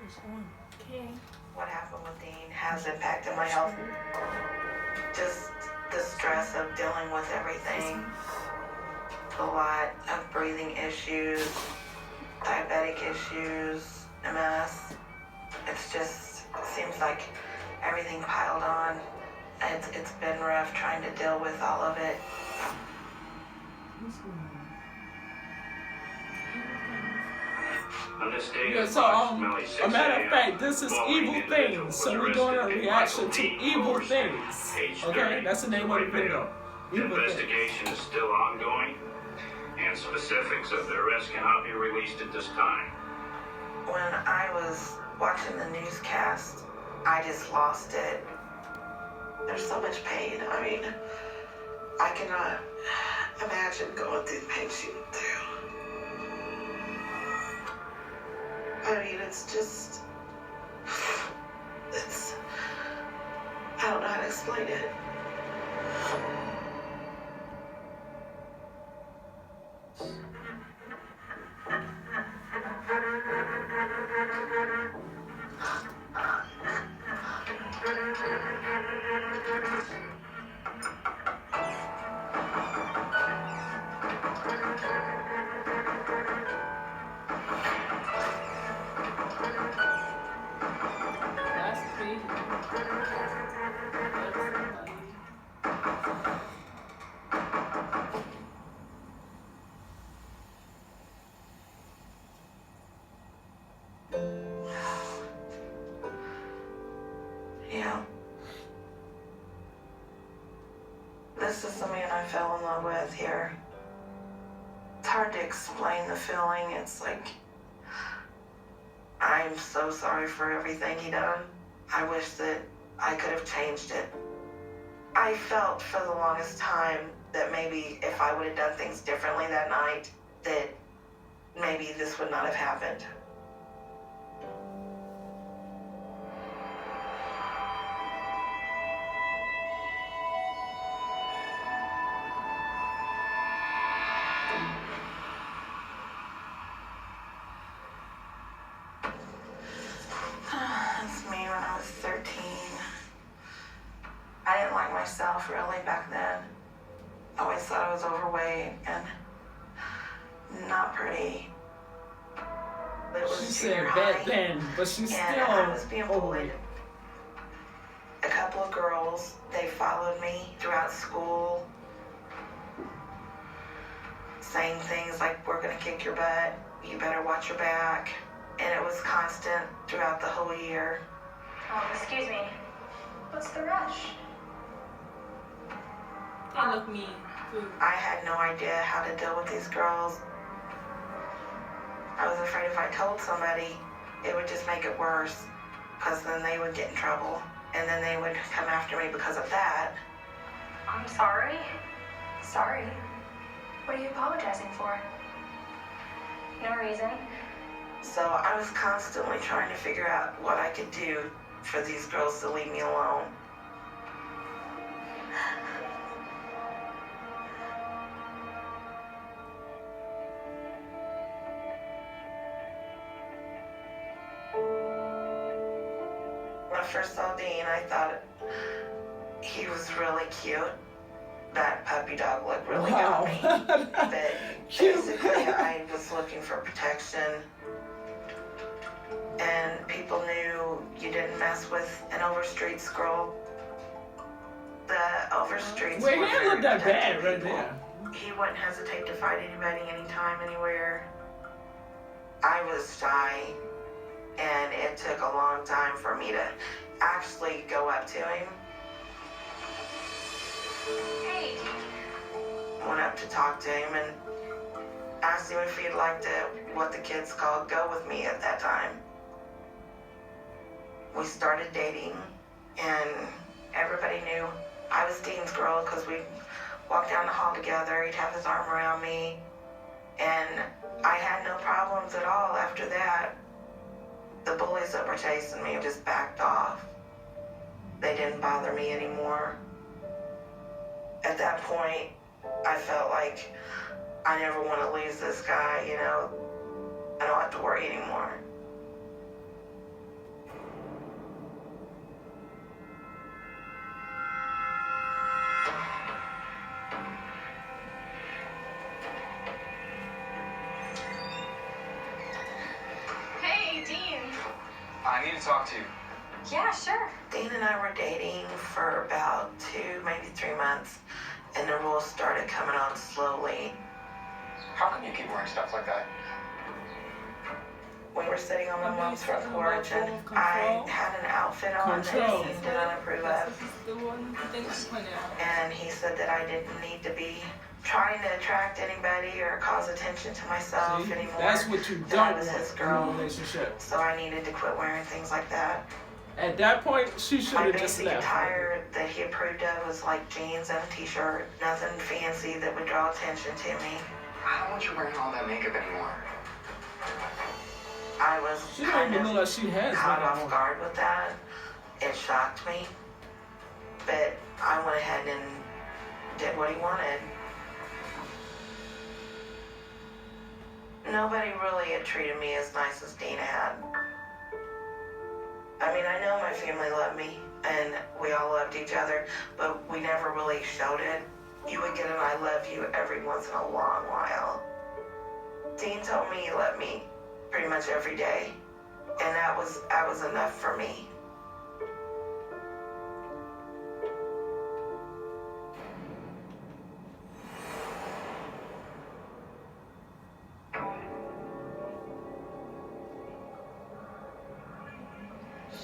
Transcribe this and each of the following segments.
Okay. What happened with Dean has impacted my health. Just the stress of dealing with everything. A lot of breathing issues, diabetic issues, MS. It's just, it seems like everything piled on. It's been rough trying to deal with all of it. On this day Yeah, of so approximately 6 a matter of a.m., fact, this is following evil individual things. was So we're arrested doing a in reaction Michael to D. evil Clover Street, things. page Okay, 30, that's the name of the video. The Evil things. investigation is still ongoing, and specifics of the arrest cannot be released at this time. When I was watching the newscast, I just lost it. There's so much pain. I mean, I cannot imagine going through the pain she went through. I mean, it's just, I don't know how to explain it. That's me. Yeah. This is the man I fell in love with here. It's hard to explain the feeling. It's like, I'm so sorry for everything he done. I wish that I could have changed it. I felt for the longest time that maybe if I would have done things differently that night, that maybe this would not have happened. That's me when I was 13. I didn't like myself really back then. I always thought I was overweight and not pretty. But it was She junior said high, back then, but she's and I was still being old. bullied. A couple of girls, they followed me throughout school, saying things like, "We're gonna kick your butt, you better watch your back." And it was constant throughout the whole year. Excuse me. What's the rush? They look mean too. I had no idea how to deal with these girls. I was afraid if I told somebody, it would just make it worse, because then they would get in trouble, and then they would come after me because of that. I'm sorry. Sorry. What are you apologizing for? No reason. So I was constantly trying to figure out what I could do for these girls to leave me alone. When I first saw Dean, I thought he was really cute. That puppy dog look really got me. But basically, I was looking for protection. And people knew you didn't mess with an Overstreets girl. The Overstreets Well, were he very looked that protective bad right people. there. He wouldn't hesitate to fight anybody, anytime, anywhere. I was shy, and it took a long time for me to actually go up to him. Hey. Went up to talk to him and asked him if he'd like to, what the kids called, go with me at that time. We started dating, and everybody knew I was Dean's girl because we'd walk down the hall together. He'd have his arm around me, and I had no problems at all after that. The bullies that were chasing me just backed off. They didn't bother me anymore. At that point, I felt like I never want to lose this guy, you know. I don't have to worry anymore. I need to talk to you. Yeah, sure. Dean and I were dating for about 2, maybe 3 months, and the rules started coming on slowly. How can you keep wearing stuff like that? We were sitting on my mom's front Control. porch, and I had an outfit on Control. that he didn't approve That's of. the one thing she's pointing out. And he said that I didn't need to be trying to attract anybody or cause attention to myself See, anymore. that's what you that don't I want was his in girl. a relationship. So I needed to quit wearing things like that. At that point, she should My have just basic left. attire that he approved of was like jeans and a t-shirt. Nothing fancy that would draw attention to me. I don't want you wearing all that makeup anymore. I was She don't kind even of look like she has caught makeup off on. guard with that. It shocked me. But I went ahead and did what he wanted. Nobody really had treated me as nice as Dina had. I mean, I know my family loved me, and we all loved each other, but we never really showed it. You would get an I love you every once in a long while. Dean told me he loved me pretty much every day, and that was enough for me.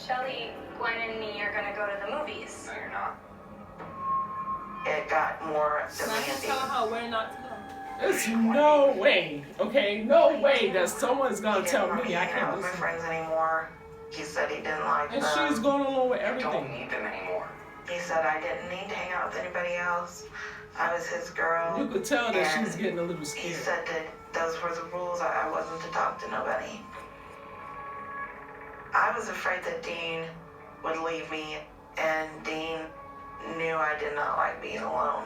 Shelly, Gwen, and me are gonna go to the movies. No, you're not. It got more Now he's demanding. telling her where not to go. There's no way, okay? No way that someone's He gonna didn't tell want me I hang out can't with my listen. friends anymore. He said he didn't like And them. she's going along with You don't everything. need them anymore. He said I didn't need to hang out with anybody else. I was his girl. You could tell that And she's getting a little He scared. said that those were the rules. I wasn't to talk to nobody. I was afraid that Dean would leave me, and Dean knew I did not like being alone.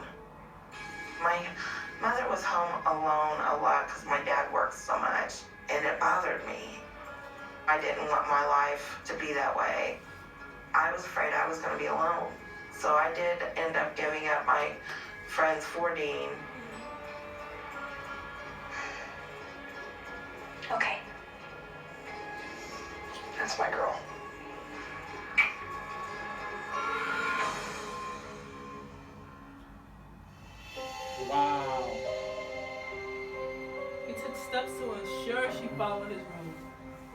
My mother was home alone a lot because my dad worked so much, and it bothered me. I didn't want my life to be that way. I was afraid I was going to be alone. So I did end up giving up my friends for Dean. Okay. That's my girl. Wow. He took steps to ensure she followed his rules.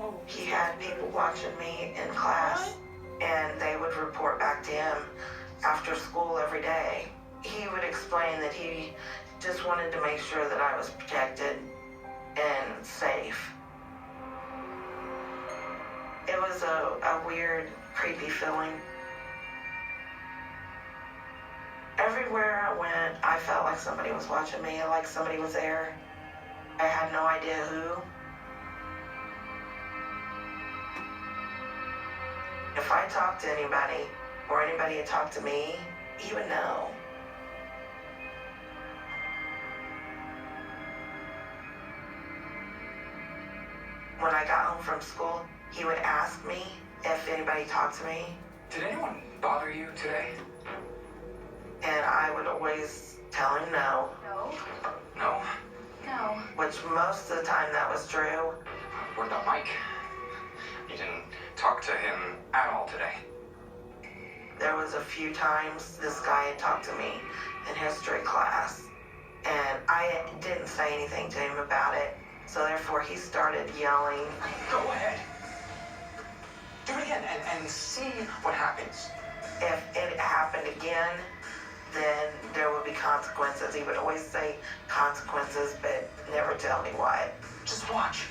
Oh, He had people watching me in class, and they would report back to him after school every day. He would explain that he just wanted to make sure that I was protected and safe. It was a weird, creepy feeling. Everywhere I went, I felt like somebody was watching me, like somebody was there. I had no idea who. If I talked to anybody, or anybody had talked to me, he would know. When I got home from school, he would ask me if anybody talked to me, Did anyone bother you today? and I would always tell him no, No. No. No. which most of the time that was true. What about Mike? You didn't talk to him at all today. There was a few times this guy had talked to me in history class, and I didn't say anything to him about it, so therefore he started yelling. Go ahead. Do it again and see what happens. If it happened again, then there would be consequences. He would always say consequences, but never tell me what. Just watch.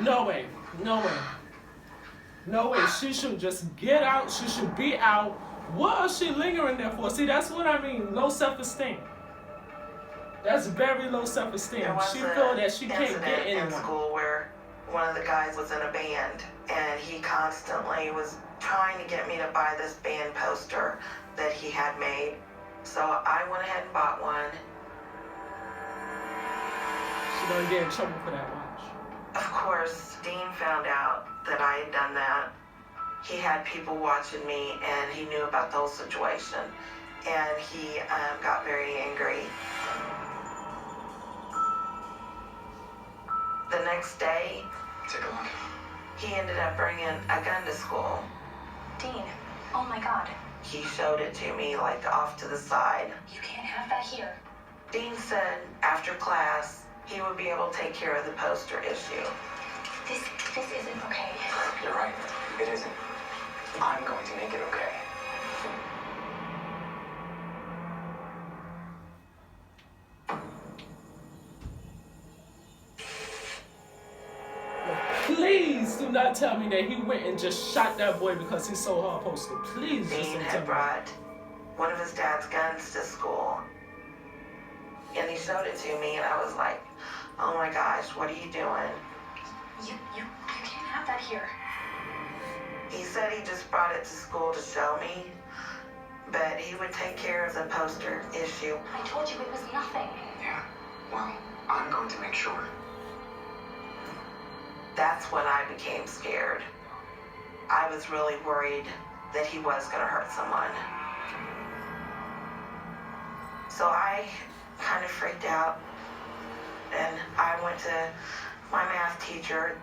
no way. No way. No way. She should just get out. She should be out. What is she lingering there for? See, that's what I mean. Low self-esteem. That's very low self-esteem. There was She an feel that she can't incident get in anyone. school where one of the guys was in a band, and he constantly was trying to get me to buy this band poster that he had made. So I went ahead and bought one. She gonna get in trouble for that watch. Of course, Dean found out that I had done that. He had people watching me, and he knew about the whole situation, and he got very angry. next day, Take a look. he ended up bringing a gun to school. Dean, oh my God. He showed it to me, like, off to the side. You can't have that here. Dean said after class, he would be able to take care of the poster issue. This isn't okay. You're right. It isn't. I'm going to make it okay. Please do not tell me that he went and just shot that boy because he saw her poster. Please just Dean don't tell had me. brought one of his dad's guns to school. And he showed it to me, and I was like, oh my gosh, what are you doing? You can't have that here. He said he just brought it to school to show me, but he would take care of the poster issue. I told you it was nothing. Yeah. Well, I'm going to make sure. That's when I became scared. I was really worried that he was going to hurt someone. So I kind of freaked out, and I went to my math teacher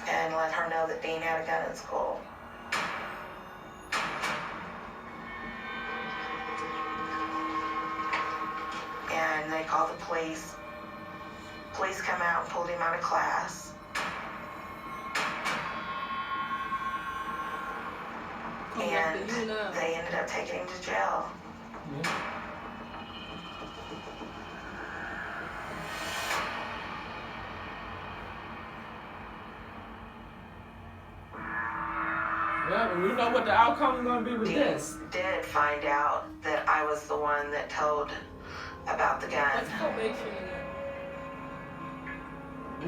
and let her know that Dean had a gun in school. And they called the police. Police come out and pulled him out of class. And they ended up taking him to jail. Yeah, and you know what the outcome is going to be with Dean this. did find out that I was the one that told about the gun. That's probation.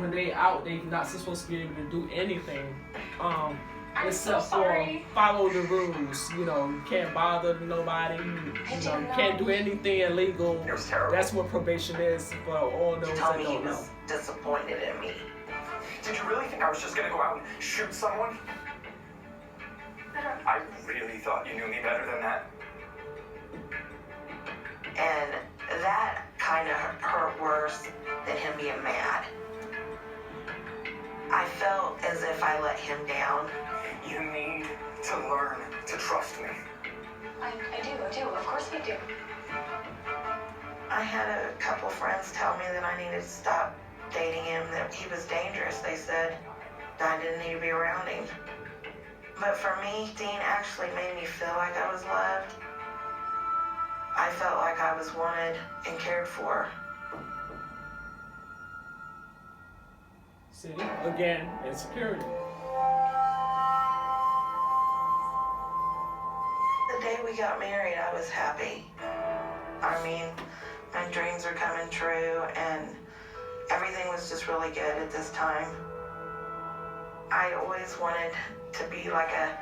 When they out, they not supposed to be able to do anything. I'm Except so sorry. for follow the rules. You know, you can't bother nobody. You know, you can't do anything illegal. It was terrible. That's what probation is for all He those told that me he don't know. was disappointed in me. Did you really think I was just going to go out and shoot someone? I really thought you knew me better than that. And that kind of hurt worse than him being mad. I felt as if I let him down. You need to learn to trust me. I do. Of course we do. I had a couple friends tell me that I needed to stop dating him, that he was dangerous. They said that I didn't need to be around him. But for me, Dean actually made me feel like I was loved. I felt like I was wanted and cared for. See, again, insecurity. The day we got married, I was happy. I mean, my dreams are coming true, and everything was just really good at this time. I always wanted to be like a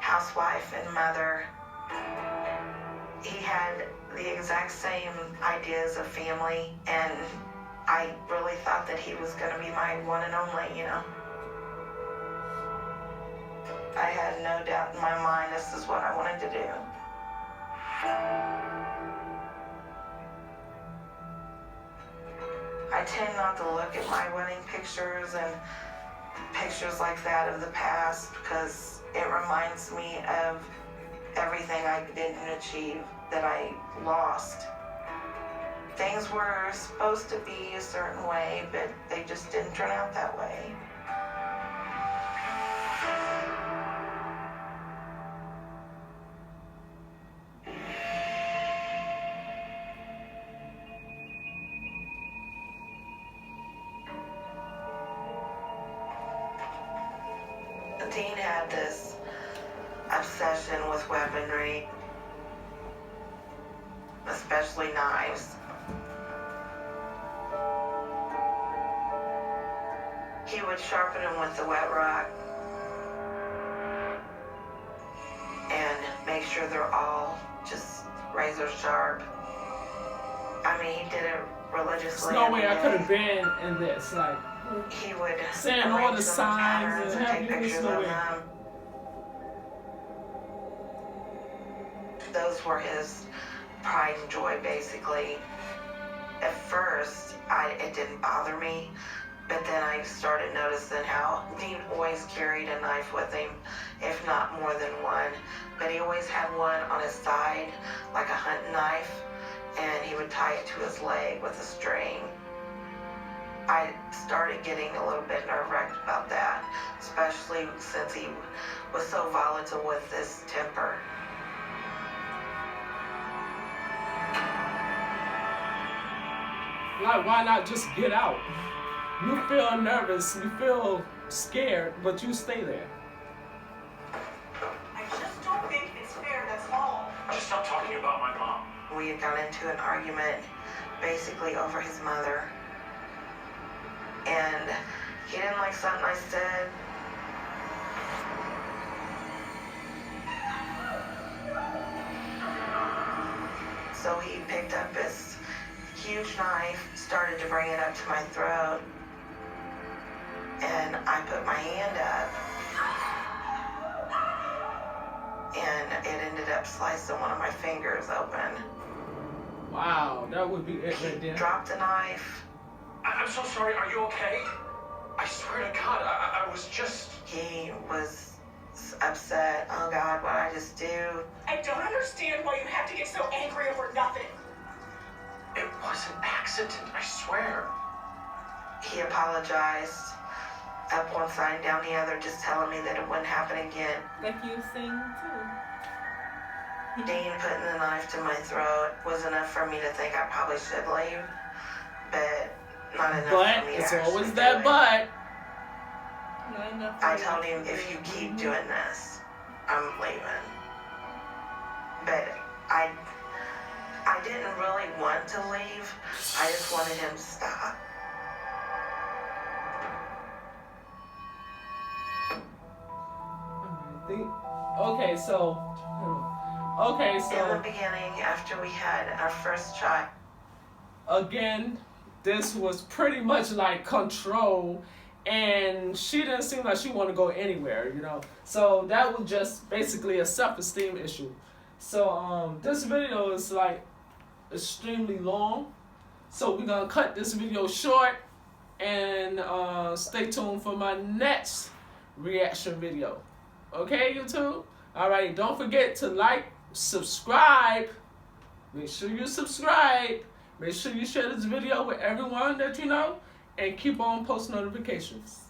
housewife and mother. He had the exact same ideas of family, and I really thought that he was going to be my one and only, you know. I had no doubt in my mind this is what I wanted to do. I tend not to look at my wedding pictures and pictures like that of the past because it reminds me of everything I didn't achieve that I lost. Things were supposed to be a certain way, but they just didn't turn out that way. Dean had this obsession with weaponry, especially knives. He would sharpen them with the wet rock and make sure they're all just razor sharp. I mean, he did it religiously. There's no way I every could have day. been in this. Like, He would saying all arrange the them signs patterns and take having this pictures no of way. them. Those were his pride and joy, basically. At first, it didn't bother me, but then I started noticing how Dean always carried a knife with him, if not more than one. But he always had one on his side, like a hunting knife, and he would tie it to his leg with a string. I started getting a little bit nerve-wracked about that, especially since he was so volatile with his temper. Like, why not just get out? You feel nervous, you feel scared, but you stay there. I just don't think it's fair, that's all. Just stop talking about my mom. We had got into an argument basically over his mother. And he didn't like something I said. So he picked up his huge knife, started to bring it up to my throat, and I put my hand up, and it ended up slicing one of my fingers open. Wow, that would be it right He there. dropped the knife. I'm so sorry. Are you okay? I swear to God, I was just... He was upset. Oh God, what did I just do? I don't understand why you have to get so angry over nothing. It was an accident, I swear. He apologized, up one side and down the other, just telling me that it wouldn't happen again. Like you sing too. Dean putting the knife to my throat was enough for me to think I probably should leave, but not enough But for me to it's actually always do that it. but. Not enough. I told him, if you keep doing this, I'm leaving. But I didn't really want to leave. I just wanted him to stop. Okay, so. Okay, In the so. beginning, after we had our first child, Again, this was pretty much like control, and she didn't seem like she wanted to go anywhere, you know. So that was just basically a self-esteem issue. So this video is like extremely long, so we're gonna cut this video short, and stay tuned for my next reaction video. Okay, YouTube? Alright, don't forget to like, subscribe. Make sure you subscribe. Make sure you share this video with everyone that you know, and keep on post notifications.